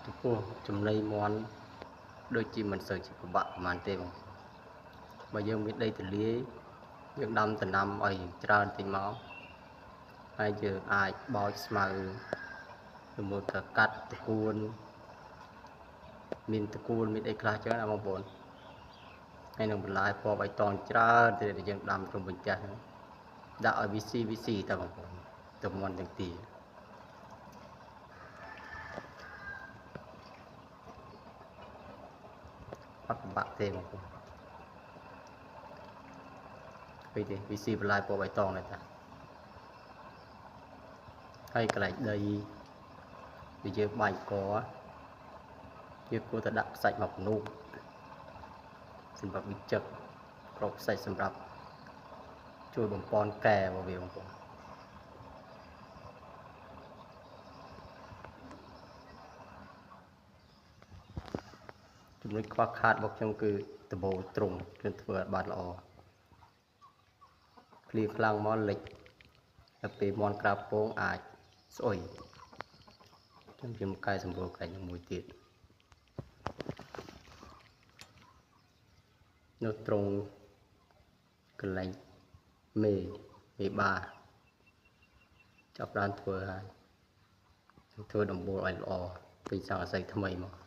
ចំពោះចំណីមាន់ដូចជាមិនសូវជាពិបាកប្រហែលទេបងបើយើងមានដីទលាយយើងដាំដំណាំឲ្យច្រើនតិចមកហើយយើងអាចបោចស្មៅជាមួយក៏កាត់តកួនមានតកួនមានអីខ្លះចឹងណាបងប្អូនហើយនឹងបន្លែពណ៌បៃតងច្រើនទៅយើងដាំក្នុងបញ្ចាស់ដាក់ឲ្យវាស៊ីតើបងប្អូនទៅមាន់ទាំងទីអត់ពិបាកទេបងប្អូនពេលទេវាស៊ីបន្លែពណ៌បៃតងដែរតាហើយកន្លែងដីវាយើងបាញ់កយើងគួរតែដាក់ខ្សាច់មកភ្នូកសម្រាប់វិចិត្រគ្រាប់ខ្សាច់សម្រាប់ជួយបំពន់កែរបស់វាបងប្អូនចំណុចខ្វះខាតរបស់ខ្ញុំគឺដបូលទ្រុងខ្ញុំធ្វើឲ្យបានល្អភ្លៀងខ្លាំងមកលិចតែពេលមាន់ក្រាបពងអាចស្អុយខ្ញុំកែសម្រួលកែមួយទៀតនៅត្រង់កន្លែងមេបាចាប់បានធ្វើហើយធ្វើដំបូលឲ្យល្អពីសង្កសីថ្មីមក